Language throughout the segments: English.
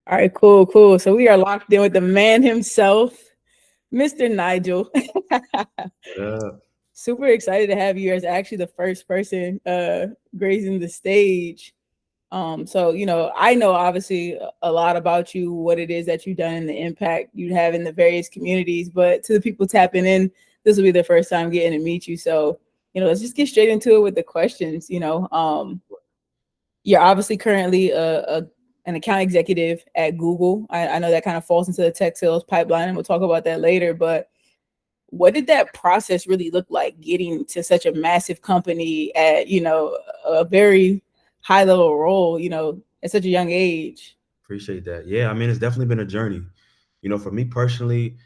All right, cool, cool. So we are locked in with the man himself, Mr. Nigel. What up? Super excited to have you as actually the first person grazing the stage. So I know obviously a lot about you, what it is that you've done and the impact you have in the various communities, but to the people tapping in, this will be their first time getting to meet you. So, let's just get straight into it with the questions. You're obviously currently an account executive at Google. I know that kind of falls into the tech sales pipeline, and we'll talk about that later. But what did that process really look like getting to such a massive company at, a very high level role, at such a young age? Appreciate that. Yeah, I mean, it's definitely been a journey. For me personally,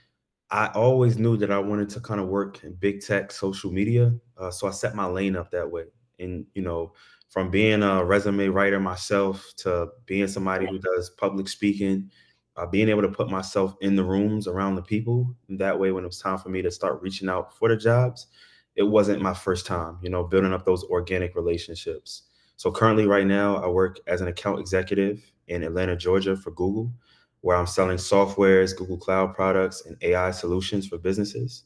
I always knew that I wanted to kind of work in big tech, social media. So I set my lane up that way. And, from being a resume writer myself to being somebody who does public speaking, being able to put myself in the rooms around the people. And that way, when it was time for me to start reaching out for the jobs, it wasn't my first time, building up those organic relationships. So currently, right now, I work as an account executive in Atlanta, Georgia for Google, where I'm selling softwares, Google Cloud products, and AI solutions for businesses.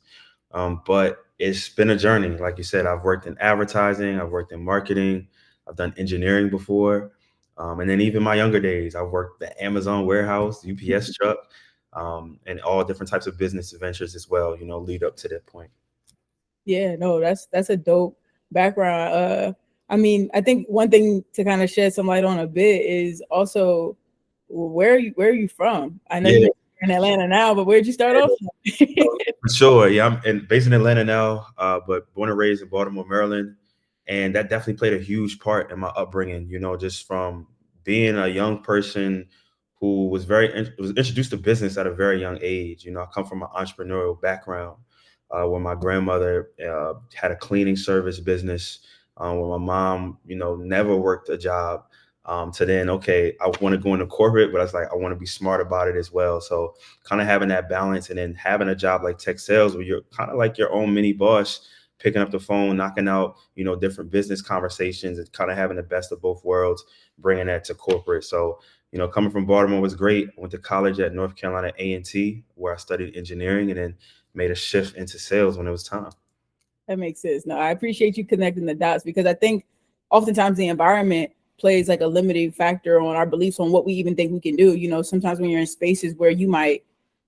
But it's been a journey. Like you said, I've worked in advertising, I've worked in marketing, I've done engineering before. And then even my younger days, I've worked the Amazon warehouse, UPS truck, and all different types of business ventures as well, lead up to that point. Yeah, no, that's a dope background. I mean, I think one thing to kind of shed some light on a bit is also where are you from? I know Yeah, you're in Atlanta now, but where'd you start off from? for sure. Yeah, based in Atlanta now, but born and raised in Baltimore, Maryland, and that definitely played a huge part in my upbringing. Just from being a young person who was introduced to business at a very young age. I come from an entrepreneurial background, where my grandmother had a cleaning service business, where my mom, never worked a job. To then, okay, I want to go into corporate, but I was like, I want to be smart about it as well. So kind of having that balance, and then having a job like tech sales where you're kind of like your own mini boss, picking up the phone, knocking out, different business conversations, and kind of having the best of both worlds, bringing that to corporate. So, coming from Baltimore was great. I went to college at North Carolina A&T, where I studied engineering, and then made a shift into sales when it was time. That makes sense. No, I appreciate you connecting the dots because I think oftentimes the environment plays like a limiting factor on our beliefs on what we even think we can do. Sometimes when you're in spaces where you might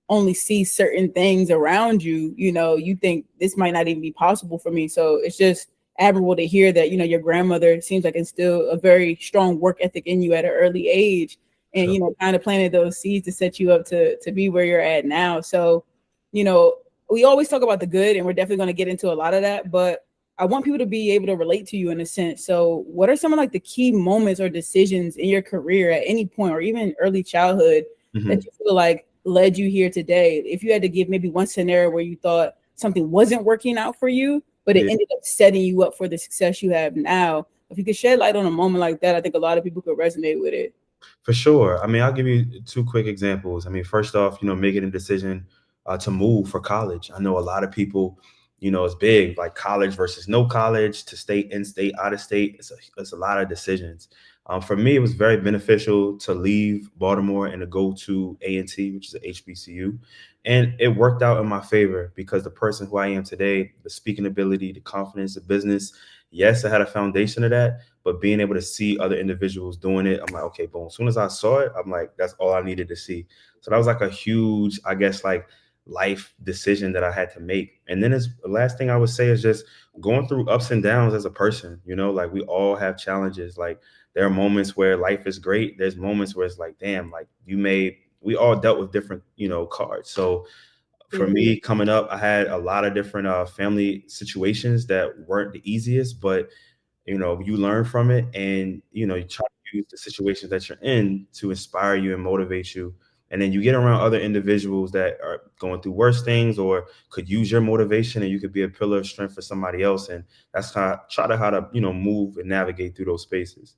only see certain things around you, you think this might not even be possible for me. So it's just admirable to hear that, your grandmother seems like instilled a very strong work ethic in you at an early age and, Sure. kind of planted those seeds to set you up to be where you're at now. So, you know, we always talk about the good and we're definitely going to get into a lot of that, but I want people to be able to relate to you in a sense. So what are some of like the key moments or decisions in your career at any point or even early childhood that Mhm. you feel like led you here today? If you had to give maybe one scenario where you thought something wasn't working out for you, but it Yeah. ended up setting you up for the success you have now, if you could shed light on a moment like that, I think a lot of people could resonate with it. For sure. I mean, I'll give you two quick examples. I mean, first off, making a decision to move for college. I know a lot of people, it's big, like college versus no college, to state, in state, out of state. It's a lot of decisions. For me, it was very beneficial to leave Baltimore and to go to A&T, which is a HBCU. And it worked out in my favor because the person who I am today, the speaking ability, the confidence, the business, yes, I had a foundation of that, but being able to see other individuals doing it, I'm like, okay, boom. As soon as I saw it, I'm like, that's all I needed to see. So that was like a huge, I guess, like life decision that I had to make. And then the last thing I would say is just going through ups and downs as a person, like we all have challenges. Like there are moments where life is great. There's moments where it's like, damn, like we all dealt with different, cards. So for Yeah. me coming up, I had a lot of different family situations that weren't the easiest, but you learn from it, and you try to use the situations that you're in to inspire you and motivate you, and then you get around other individuals that are going through worse things or could use your motivation, and you could be a pillar of strength for somebody else. And that's how to move and navigate through those spaces.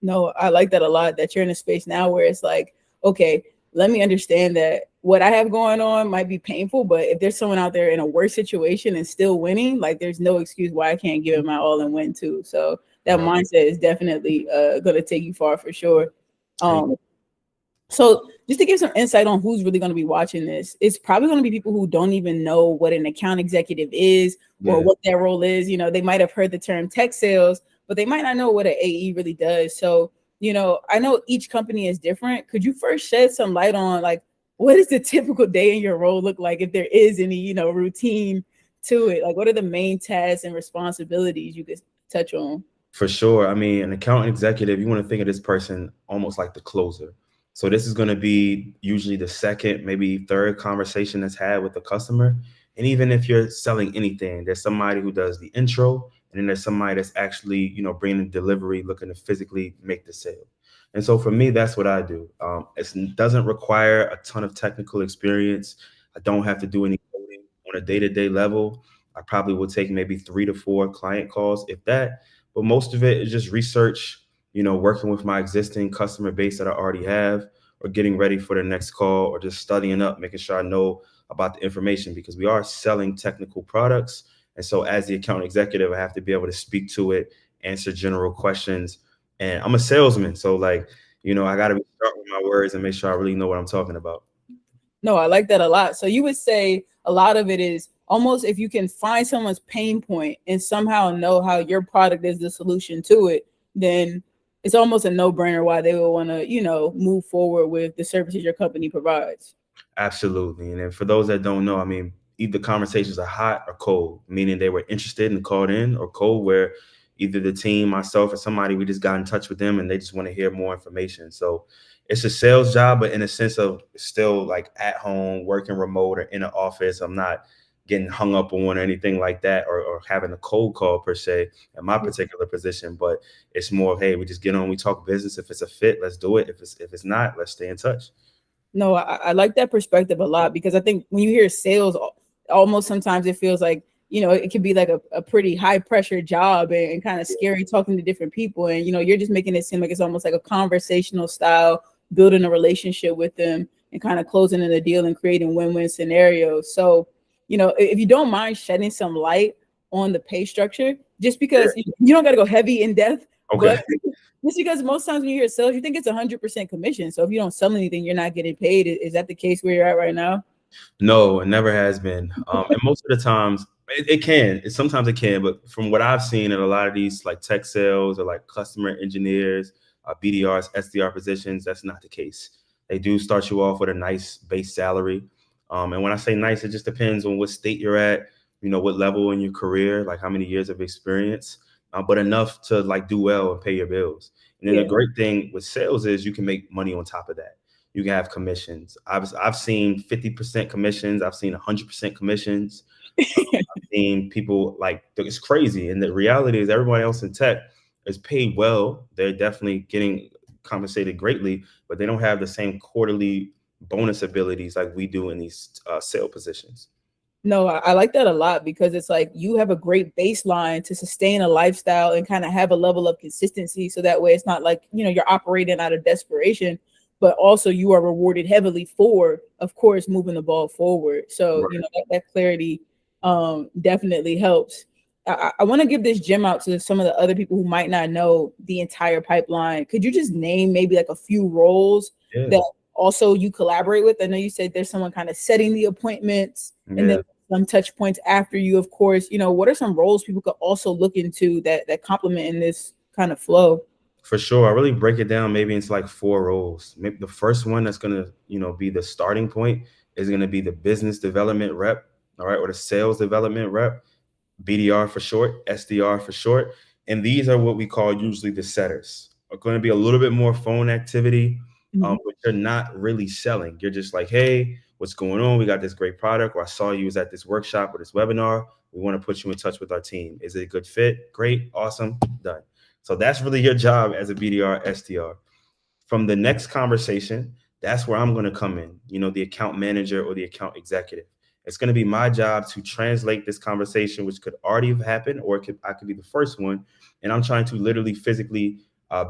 No, I like that a lot that you're in a space now where it's like, okay, let me understand that what I have going on might be painful, but if there's someone out there in a worse situation and still winning, like there's no excuse why I can't give it my all and win too. So that Right. mindset is definitely going to take you far for sure. Thank Um, so just to give some insight on who's really going to be watching this, it's probably going to be people who don't even know what an account executive is or what their role is. You know, they might have heard the term tech sales, but they might not know what an AE really does. So, you know, I know each company is different. Could you first shed some light on, like, what does the typical day in your role look like, if there is any, you know, routine to it? Like, what are the main tasks and responsibilities you could touch on? For sure. I mean, an account executive, you want to think of this person almost like the closer. So this is going to be usually the second, maybe third conversation that's had with the customer. And even if you're selling anything, there's somebody who does the intro, and then there's somebody that's actually, you know, bringing the delivery, looking to physically make the sale. And so for me, that's what I do. It doesn't require a ton of technical experience. I don't have to do any coding on a day-to-day level. I probably will take maybe 3 to 4 client calls, if that. But most of it is just research, you know, working with my existing customer base that I already have, or getting ready for the next call, or just studying up, making sure I know about the information, because we are selling technical products. And so as the account executive, I have to be able to speak to it, answer general questions. And I'm a salesman. So, like, you know, I got to start with my words and make sure I really know what I'm talking about. No, I like that a lot. So you would say a lot of it is almost, if you can find someone's pain point and somehow know how your product is the solution to it, then it's almost a no-brainer why they will want to, you know, move forward with the services your company provides. Absolutely. And then for those that don't know, I mean, either conversations are hot or cold, meaning they were interested and called in, or cold, where either the team, myself, or somebody, we just got in touch with them and they just want to hear more information. So it's a sales job, but in a sense of still like at home, working remote, or in an office. I'm not getting hung up on or anything like that, or having a cold call per se in my particular position. But it's more of, hey, we just get on, we talk business. If it's a fit, let's do it. If it's not, let's stay in touch. No, I like that perspective a lot, because I think when you hear sales, almost sometimes it feels like, you know, it can be like a pretty high pressure job, and kind of scary talking to different people. And, you know, you're just making it seem like it's almost like a conversational style, building a relationship with them and kind of closing in the deal and creating win-win scenarios. So, you know, if you don't mind shedding some light on the pay structure, just because you don't got to go heavy in depth, Okay. but just because most times when you hear sales, you think it's 100% commission. So if you don't sell anything, you're not getting paid. Is that the case where you're at right now? No, it never has been. And most of the times it can. Sometimes it can, but from what I've seen in a lot of these like tech sales or like customer engineers, BDRs, SDR positions, that's not the case. They do start you off with a nice base salary. And when I say nice, it just depends on what state you're at, you know, what level in your career, like how many years of experience, but enough to like do well and pay your bills. And then the great thing with sales is you can make money on top of that. You can have commissions. I've seen 50% commissions. I've seen 100% commissions. I've seen people, like, it's crazy. And the reality is everybody else in tech is paid well. They're definitely getting compensated greatly, but they don't have the same quarterly bonus abilities like we do in these sale positions. No, I like that a lot, because it's like you have a great baseline to sustain a lifestyle and kind of have a level of consistency. So that way it's not like, you know, you're operating out of desperation, but also you are rewarded heavily for, of course, moving the ball forward. So, you know, that clarity definitely helps. I want to give this gem out to some of the other people who might not know the entire pipeline. Could you just name maybe like a few roles that also you collaborate with? I know you said there's someone kind of setting the appointments, and then some touch points after you, of course. You know, what are some roles people could also look into that complement in this kind of flow? For sure. I really break it down maybe into like 4 roles. Maybe the first one that's going to, you know, be the starting point is going to be the business development rep, all right, or the sales development rep, BDR for short, SDR for short. And these are what we call usually the setters. Are going to be a little bit more phone activity, but you're not really selling. You're just like, hey, what's going on? We got this great product, or I saw you was at this workshop or this webinar. We want to put you in touch with our team. Is it a good fit? Great, awesome, done. So that's really your job as a BDR, SDR. From the next conversation, that's where I'm going to come in, you know, the account manager or the account executive. It's going to be my job to translate this conversation, which could already have happened, or I could be the first one. And I'm trying to literally physically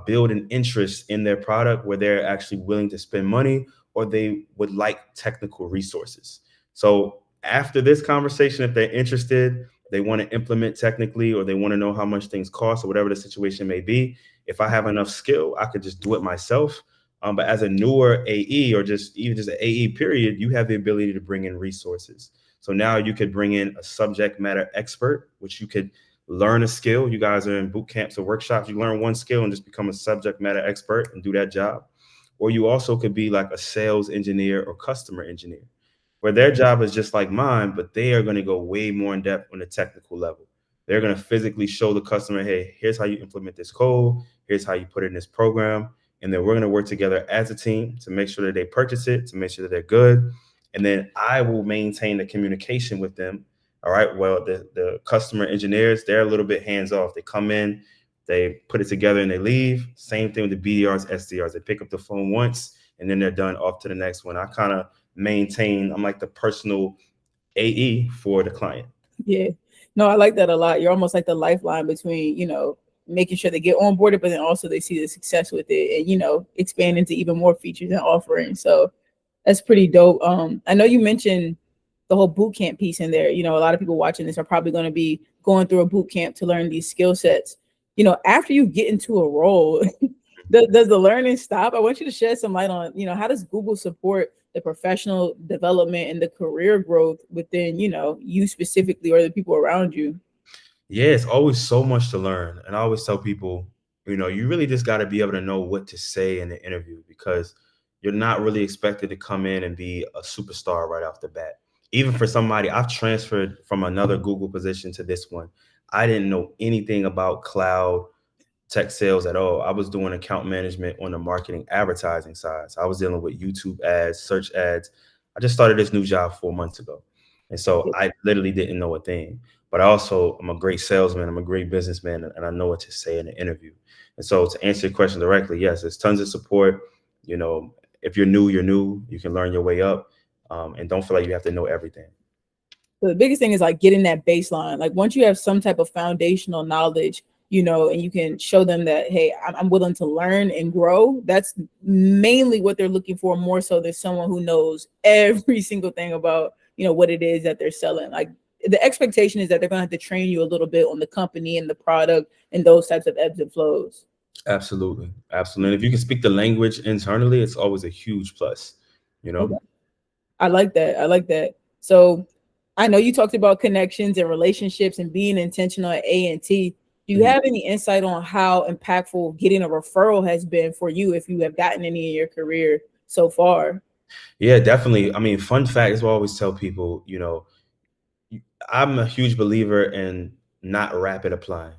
build an interest in their product where they're actually willing to spend money, or they would like technical resources. So after this conversation, if they're interested, they want to implement technically, or they want to know how much things cost, or whatever the situation may be, if I have enough skill, I could just do it myself. But as a newer AE, or just even just an AE period, you have the ability to bring in resources. So now you could bring in a subject matter expert, which you could learn a skill. You guys are in boot camps or workshops. You learn one skill and just become a subject matter expert and do that job. Or you also could be like a sales engineer or customer engineer, where their job is just like mine, but they are going to go way more in depth on the technical level. They're going to physically show the customer, hey, here's how you implement this code. Here's how you put it in this program. And then we're going to work together as a team to make sure that they purchase it, to make sure that they're good. And then I will maintain the communication with them. All right. Well, the customer engineers, they're a little bit hands off. They come in, they put it together and they leave. Same thing with the BDRs, SDRs. They pick up the phone once and then they're done, off to the next one. I kind of maintain, I'm like the personal AE for the client. Yeah. No, I like that a lot. You're almost like the lifeline between, making sure they get onboarded, but then also they see the success with it and, expand into even more features and offerings. So that's pretty dope. I know you mentioned the whole boot camp piece in there. A lot of people watching this are probably going to be going through a boot camp to learn these skill sets. After you get into a role, does the learning stop? I want you to shed some light on, how does Google support the professional development and the career growth within, you specifically or the people around you? Yeah, it's always so much to learn. And I always tell people, you really just got to be able to know what to say in the interview, because you're not really expected to come in and be a superstar right off the bat. Even for somebody, I've transferred from another Google position to this one. I didn't know anything about cloud tech sales at all. I was doing account management on the marketing advertising side. So I was dealing with YouTube ads, search ads. I just started this new job 4 months ago. And so I literally didn't know a thing. But I'm a great salesman. I'm a great businessman, and I know what to say in an interview. And so to answer your question directly, yes, there's tons of support. If you're new, you're new. You can learn your way up, and don't feel like you have to know everything. So the biggest thing is like getting that baseline. Like once you have some type of foundational knowledge, and you can show them that, hey, I'm willing to learn and grow. That's mainly what they're looking for, more so than someone who knows every single thing about, what it is that they're selling. Like the expectation is that they're going to have to train you a little bit on the company and the product and those types of ebbs and flows. Absolutely. Absolutely. And if you can speak the language internally, it's always a huge plus, Okay. I like that. I like that. So I know you talked about connections and relationships and being intentional at A&T. Do you have any insight on how impactful getting a referral has been for you, if you have gotten any in your career so far? Yeah, definitely. I mean, fun fact is what I always tell people, I'm a huge believer in not rapid applying.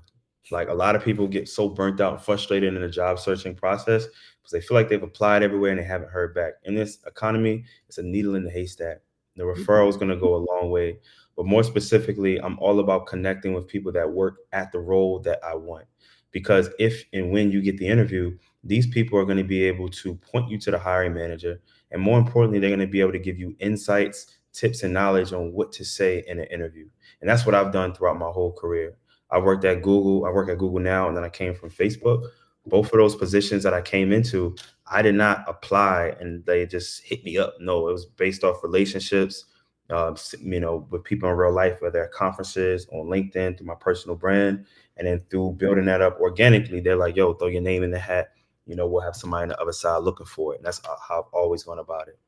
Like a lot of people get so burnt out and frustrated in the job searching process because they feel like they've applied everywhere and they haven't heard back. In this economy, it's a needle in the haystack. The referral is going to go a long way. But more specifically, I'm all about connecting with people that work at the role that I want. Because if and when you get the interview, these people are going to be able to point you to the hiring manager. And more importantly, they're going to be able to give you insights, tips, and knowledge on what to say in an interview. And that's what I've done throughout my whole career. I worked at Google. I work at Google now, and then I came from Facebook. Both of those positions that I came into, I did not apply and they just hit me up. No, it was based off relationships, with people in real life, whether at conferences, on LinkedIn, through my personal brand, and then through building that up organically. They're like, yo, throw your name in the hat. We'll have somebody on the other side looking for it. And that's how I've always gone about it.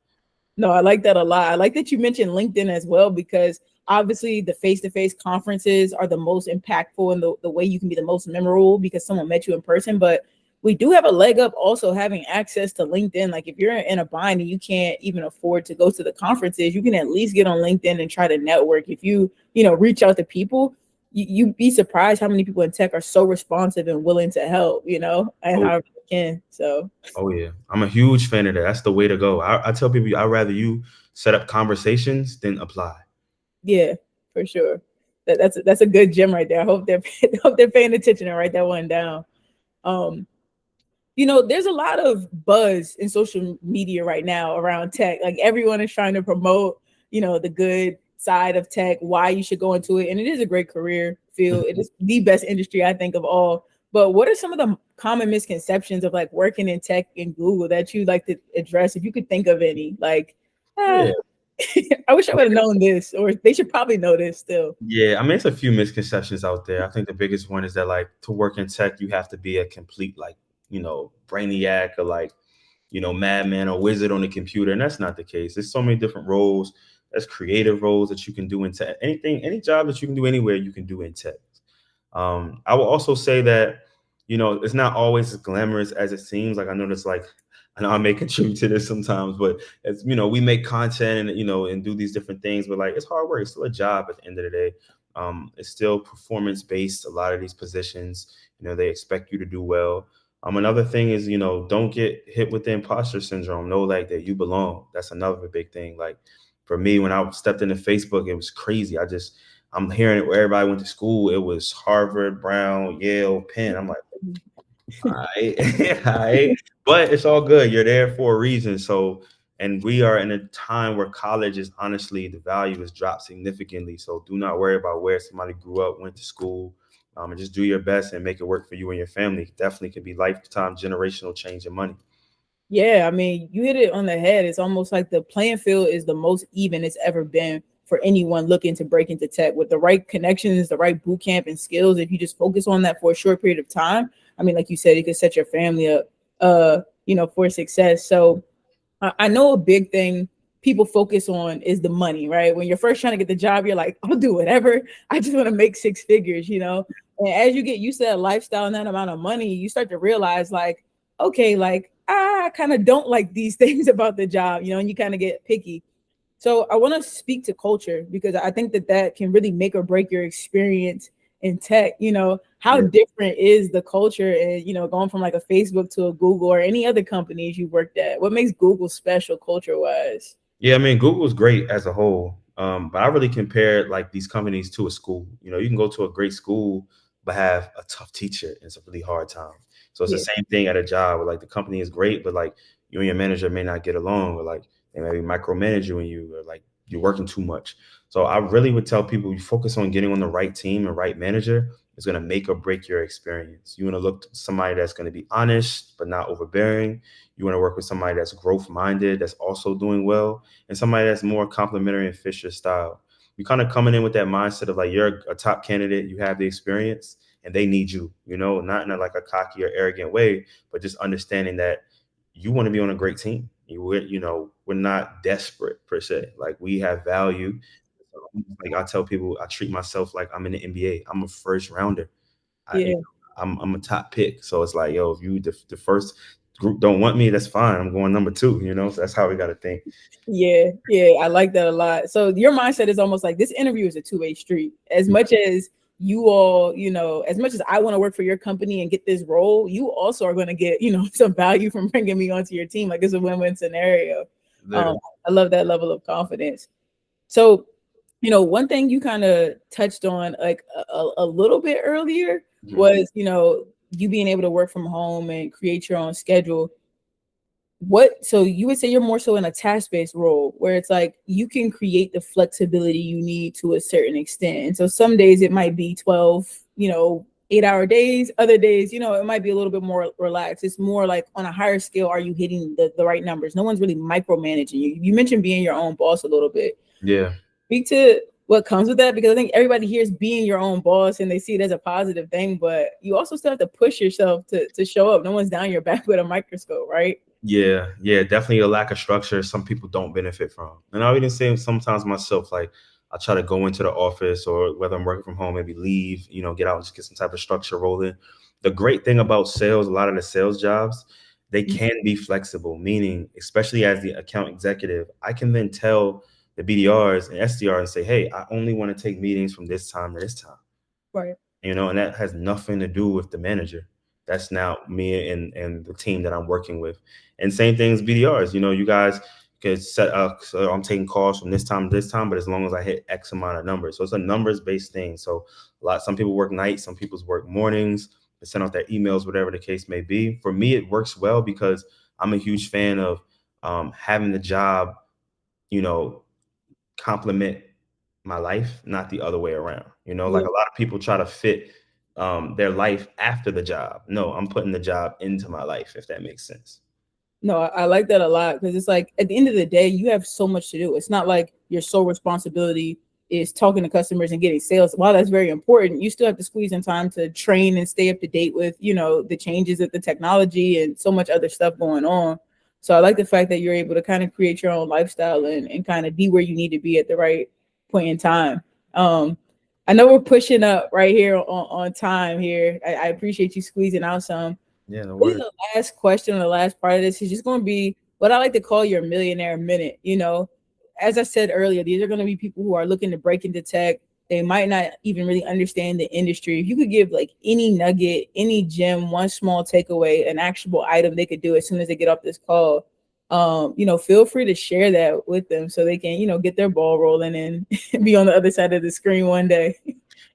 No, I like that a lot. I like that you mentioned LinkedIn as well, because obviously the face-to-face conferences are the most impactful and the way you can be the most memorable because someone met you in person. But we do have a leg up also having access to LinkedIn. Like if you're in a bind and you can't even afford to go to the conferences, you can at least get on LinkedIn and try to network. If you reach out to people, you'd be surprised how many people in tech are so responsive and willing to help, and however they can. So. Oh yeah, I'm a huge fan of that. That's the way to go. I tell people I'd rather you set up conversations than apply. Yeah, for sure. That's a good gem right there. I hope they're paying attention and write that one down. There's a lot of buzz in social media right now around tech. Like everyone is trying to promote, the good side of tech, why you should go into it. And it is a great career field. It is the best industry, I think, of all. But what are some of the common misconceptions of like working in tech in Google that you'd like to address, if you could think of any? Like, I wish I would have known this, or they should probably know this still. Yeah, I mean, it's a few misconceptions out there. I think the biggest one is that like to work in tech, you have to be a complete brainiac, or like madman or wizard on the computer. And that's not the case. There's so many different roles. There's creative roles that you can do in tech. Any job that you can do anywhere, you can do in tech. I will also say that, it's not always as glamorous as it seems. Like, I know I may contribute to this sometimes, but as we make content and do these different things, but like, it's hard work. It's still a job at the end of the day. It's still performance based. A lot of these positions, they expect you to do well. Another thing is, don't get hit with the imposter syndrome. Know like that you belong. That's another big thing. Like, for me, when I stepped into Facebook, it was crazy. I'm hearing it where everybody went to school. It was Harvard, Brown, Yale, Penn. I'm like, all right, all right. But it's all good. You're there for a reason. So, and we are in a time where college is honestly, the value has dropped significantly. So do not worry about where somebody grew up, went to school, and just do your best and make it work for you and your family. Definitely can be lifetime generational change in money. Yeah, I mean, you hit it on the head. It's almost like the playing field is the most even it's ever been for anyone looking to break into tech with the right connections, the right boot camp and skills. If you just focus on that for a short period of time, I mean, like you said, you could set your family up, for success. So I know a big thing people focus on is the money, right? When you're first trying to get the job, you're like, I'll do whatever. I just want to make six figures, And as you get used to that lifestyle and that amount of money, you start to realize like, okay, like I kind of don't like these things about the job, and you kind of get picky. So I want to speak to culture because I think that can really make or break your experience in tech. How different is the culture and, going from like a Facebook to a Google or any other companies you worked at? What makes Google special culture wise? Yeah, I mean, Google's great as a whole. But I really compare like these companies to a school. You can go to a great school, but have a tough teacher. And it's a really hard time. So it's the same thing at a job where like the company is great, but like you and your manager may not get along, or like they maybe micromanage you and you, or like you're working too much. So I really would tell people you focus on getting on the right team and right manager is going to make or break your experience. You want to look to somebody that's going to be honest, but not overbearing. You want to work with somebody that's growth minded, that's also doing well, and somebody that's more complimentary and fit your style. You kind of coming in with that mindset of like, you're a top candidate, you have the experience, and they need you, not in like a cocky or arrogant way, but just understanding that you want to be on a great team. We're not desperate per se. Like, we have value. Like, I tell people, I treat myself like I'm in the NBA. I'm a first rounder. I'm a top pick. So it's like, yo, if you the first group don't want me, that's fine. I'm going number 2. So that's how we got to think. Yeah, I like that a lot. So your mindset is almost like this interview is a two-way street. As much as you all, as much as I want to work for your company and get this role, you also are going to get, some value from bringing me onto your team. Like, it's a win-win scenario. I love that level of confidence. So, one thing you kind of touched on like a little bit earlier was, you being able to work from home and create your own schedule. So you would say you're more so in a task-based role where it's like you can create the flexibility you need to a certain extent. And so some days it might be 12, 8-hour days. Other days, it might be a little bit more relaxed. It's more like on a higher scale, are you hitting the right numbers? No one's really micromanaging you. You mentioned being your own boss a little bit. Yeah. Speak to what comes with that, because I think everybody hears being your own boss and they see it as a positive thing, but you also still have to push yourself to show up. No one's down your back with a microscope, right? Yeah, definitely a lack of structure some people don't benefit from. And I even say sometimes myself, like I try to go into the office, or whether I'm working from home, maybe leave, get out and just get some type of structure rolling. The great thing about sales, a lot of the sales jobs, they can be flexible, meaning especially as the account executive, I can then tell the BDRs and SDR and say, hey, I only want to take meetings from this time to this time. Right. And that has nothing to do with the manager. That's now me and the team that I'm working with. And same things BDRs, you guys could set up, so I'm taking calls from this time to this time, but as long as I hit X amount of numbers. So it's a numbers based thing. So some people work nights, some people work mornings, they send out their emails, whatever the case may be. For me, it works well because I'm a huge fan of having the job, complement my life, not the other way around. Like a lot of people try to fit their life after the job. No, I'm putting the job into my life, if that makes sense. No, I like that a lot, because it's like at the end of the day, you have so much to do. It's not like your sole responsibility is talking to customers and getting sales. While that's very important, you still have to squeeze in time to train and stay up to date with, the changes of the technology and so much other stuff going on. So I like the fact that you're able to kind of create your own lifestyle and kind of be where you need to be at the right point in time. I know we're pushing up right here on time here. I appreciate you squeezing out some. Yeah, no Really, worries. the last question, the last part of this is just going to be what I like to call your millionaire minute. You know, as I said earlier, these are going to be people who are looking to break into tech. They might not even really understand the industry. If you could give like any nugget, any gem, one small takeaway, an actionable item they could do as soon as they get off this call, feel free to share that with them so they can, get their ball rolling and be on the other side of the screen one day.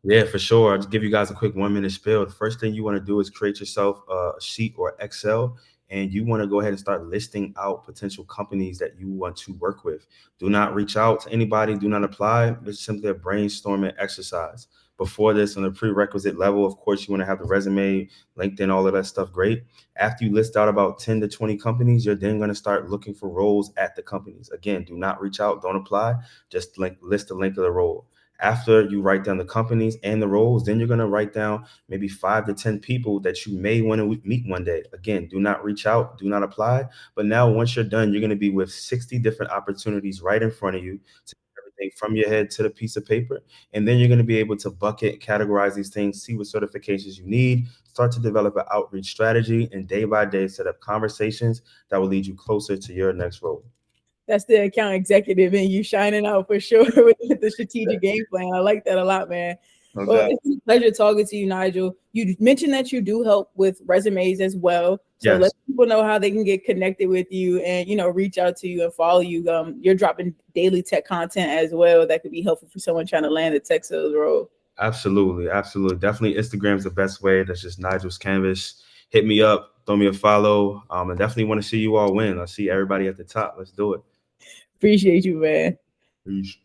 Yeah, for sure. I'll just give you guys a quick 1 minute spiel. The first thing you want to do is create yourself a sheet or Excel, and you want to go ahead and start listing out potential companies that you want to work with. Do not reach out to anybody. Do not apply. It's simply a brainstorming exercise. Before this, on the prerequisite level, of course, you want to have the resume, LinkedIn, all of that stuff. Great. After you list out about 10 to 20 companies, you're then going to start looking for roles at the companies. Again, do not reach out. Don't apply. Just list the link of the role. After you write down the companies and the roles, then you're going to write down maybe 5 to 10 people that you may want to meet one day. Again, do not reach out, do not apply. But now once you're done, you're going to be with 60 different opportunities right in front of you to everything from your head to the piece of paper. And then you're going to be able to bucket, categorize these things, see what certifications you need, start to develop an outreach strategy, and day by day set up conversations that will lead you closer to your next role. That's the account executive and you shining out for sure with the strategic game plan. I like that a lot, man. No Well, doubt. it's been a pleasure talking to you, Nigel. You mentioned that you do help with resumes as well. So Yes. let people know how they can get connected with you and, reach out to you and follow you. You're dropping daily tech content as well that could be helpful for someone trying to land a tech sales role. Absolutely. Absolutely. Definitely Instagram's the best way. That's just Nigel's Canvas. Hit me up, throw me a follow. And definitely want to see you all win. I see everybody at the top. Let's do it. Appreciate you, man. Peace.